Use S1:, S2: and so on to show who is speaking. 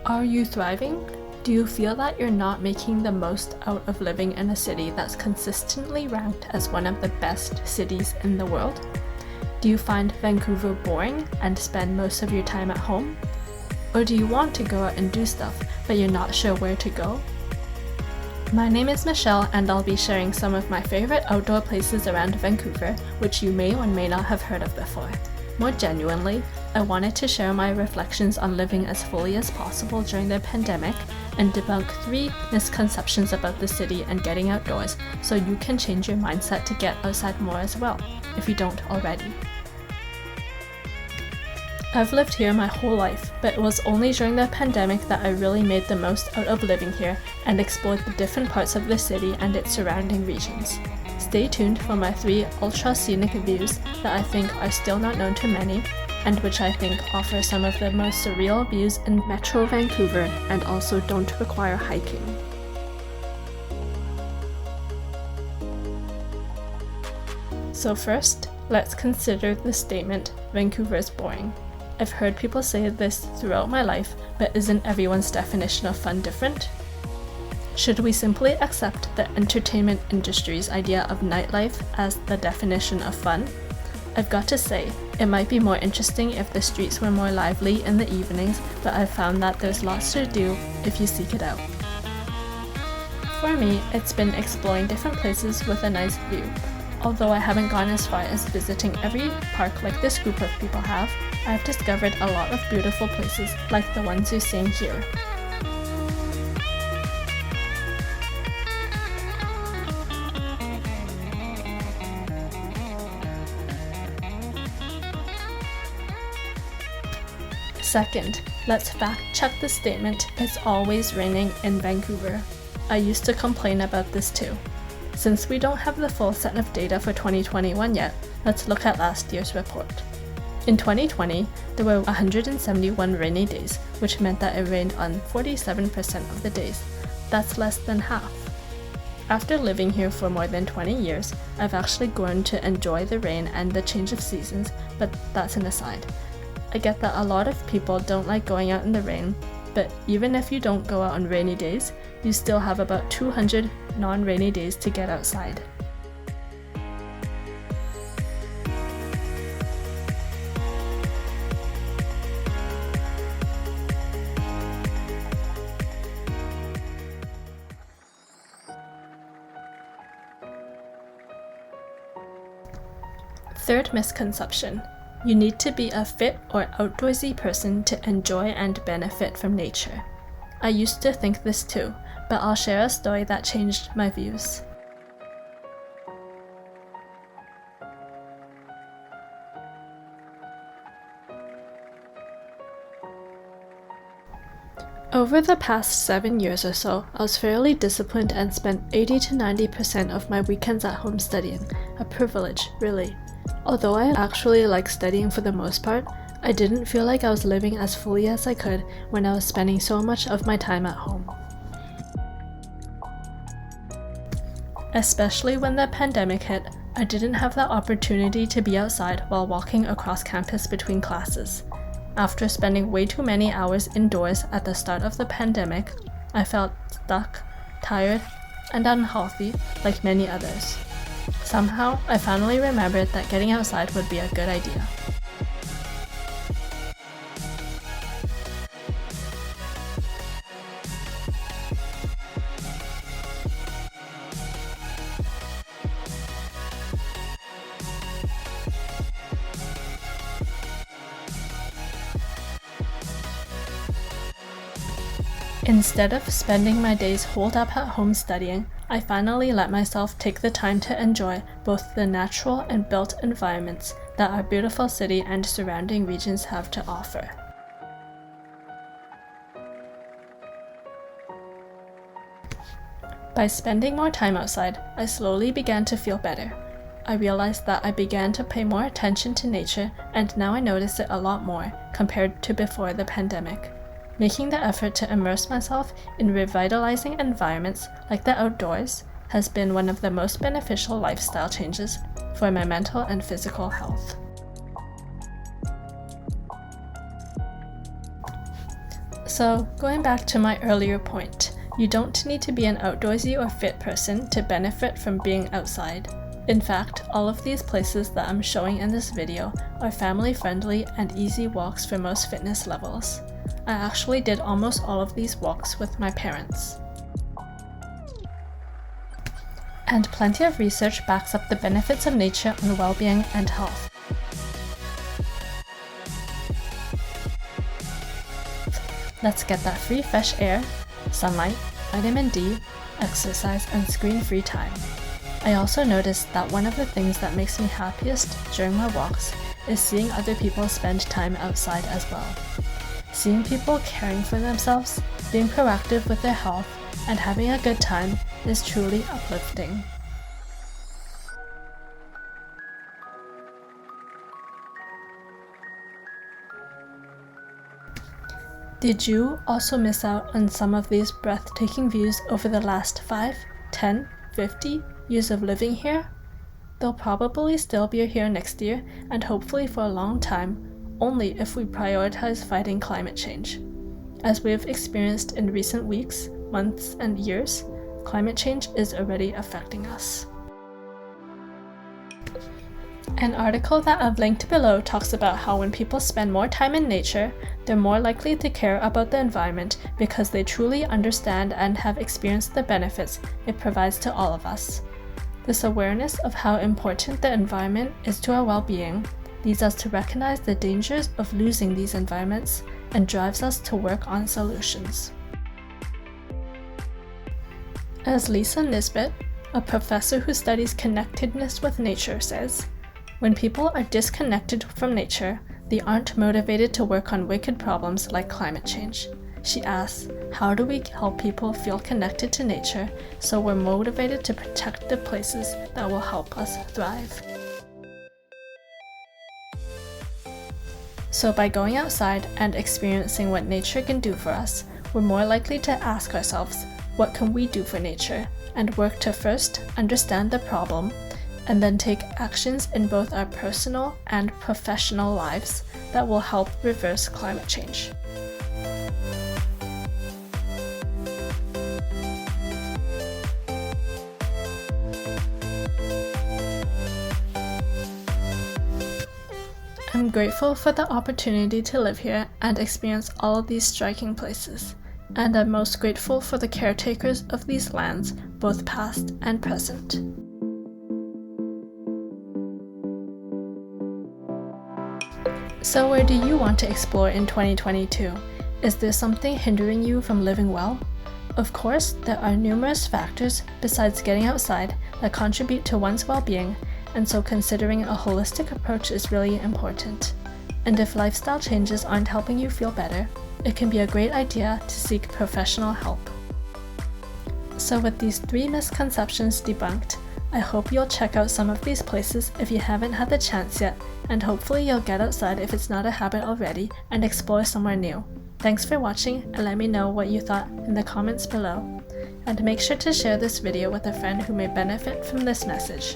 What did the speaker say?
S1: Are you thriving? Do you feel that you're not making the most out of living in a city that's consistently ranked as one of the best cities in the world? Do you find Vancouver boring and spend most of your time at home? Or do you want to go out and do stuff, but you're not sure where to go? My name is Michelle, and I'll be sharing some of my favorite outdoor places around Vancouver, which you may or may not have heard of before. More genuinely, I wanted to share my reflections on living as fully as possible during the pandemic and debunk 3 misconceptions about the city and getting outdoors so you can change your mindset to get outside more as well, if you don't already. I've lived here my whole life, but it was only during the pandemic that I really made the most out of living here and explored the different parts of the city and its surrounding regions. Stay tuned for my 3 ultra-scenic views that I think are still not known to many, and which I think offer some of the most surreal views in Metro Vancouver and also don't require hiking. So first, let's consider the statement, Vancouver is boring. I've heard people say this throughout my life, but isn't everyone's definition of fun different? Should we simply accept the entertainment industry's idea of nightlife as the definition of fun? I've got to say, it might be more interesting if the streets were more lively in the evenings, but I've found that there's lots to do if you seek it out. For me, it's been exploring different places with a nice view. Although I haven't gone as far as visiting every park like this group of people have, I've discovered a lot of beautiful places like the ones you're seeing here. Second, let's fact-check the statement, "It's always raining in Vancouver." I used to complain about this too. Since we don't have the full set of data for 2021 yet, let's look at last year's report. In 2020, there were 171 rainy days, which meant that it rained on 47% of the days. That's less than half. After living here for more than 20 years, I've actually grown to enjoy the rain and the change of seasons, but that's an aside. I get that a lot of people don't like going out in the rain, but even if you don't go out on rainy days, you still have about 200 non-rainy days to get outside. Third misconception. You need to be a fit or outdoorsy person to enjoy and benefit from nature. I used to think this too, but I'll share a story that changed my views. Over the past 7 years or so, I was fairly disciplined and spent 80 to 90% of my weekends at home studying. A privilege, really. Although I actually like studying for the most part, I didn't feel like I was living as fully as I could when I was spending so much of my time at home. Especially when the pandemic hit, I didn't have the opportunity to be outside while walking across campus between classes. After spending way too many hours indoors at the start of the pandemic, I felt stuck, tired, and unhealthy like many others. Somehow, I finally remembered that getting outside would be a good idea. Instead of spending my days holed up at home studying, I finally let myself take the time to enjoy both the natural and built environments that our beautiful city and surrounding regions have to offer. By spending more time outside, I slowly began to feel better. I realized that I began to pay more attention to nature, and now I notice it a lot more compared to before the pandemic. Making the effort to immerse myself in revitalizing environments like the outdoors has been one of the most beneficial lifestyle changes for my mental and physical health. So, going back to my earlier point, you don't need to be an outdoorsy or fit person to benefit from being outside. In fact, all of these places that I'm showing in this video are family friendly and easy walks for most fitness levels. I actually did almost all of these walks with my parents. And plenty of research backs up the benefits of nature on well-being and health. Let's get that free fresh air, sunlight, vitamin D, exercise, and screen-free time. I also noticed that one of the things that makes me happiest during my walks is seeing other people spend time outside as well. Seeing people caring for themselves, being proactive with their health, and having a good time is truly uplifting. Did you also miss out on some of these breathtaking views over the last 5, 10, 50 years of living here? They'll probably still be here next year and hopefully for a long time, only if we prioritize fighting climate change. As we have experienced in recent weeks, months, and years, climate change is already affecting us. An article that I've linked below talks about how when people spend more time in nature, they're more likely to care about the environment because they truly understand and have experienced the benefits it provides to all of us. This awareness of how important the environment is to our well-being leads us to recognize the dangers of losing these environments and drives us to work on solutions. As Lisa Nisbet, a professor who studies connectedness with nature, says, when people are disconnected from nature, they aren't motivated to work on wicked problems like climate change. She asks, how do we help people feel connected to nature so we're motivated to protect the places that will help us thrive? So by going outside and experiencing what nature can do for us, we're more likely to ask ourselves, what can we do for nature? And work to first understand the problem, and then take actions in both our personal and professional lives that will help reverse climate change. I'm grateful for the opportunity to live here and experience all of these striking places, and I'm most grateful for the caretakers of these lands, both past and present. So where do you want to explore in 2022? Is there something hindering you from living well? Of course, there are numerous factors besides getting outside that contribute to one's well-being, and so considering a holistic approach is really important. And if lifestyle changes aren't helping you feel better, it can be a great idea to seek professional help. So with these 3 misconceptions debunked, I hope you'll check out some of these places if you haven't had the chance yet, and hopefully you'll get outside if it's not a habit already and explore somewhere new. Thanks for watching, and let me know what you thought in the comments below. And make sure to share this video with a friend who may benefit from this message.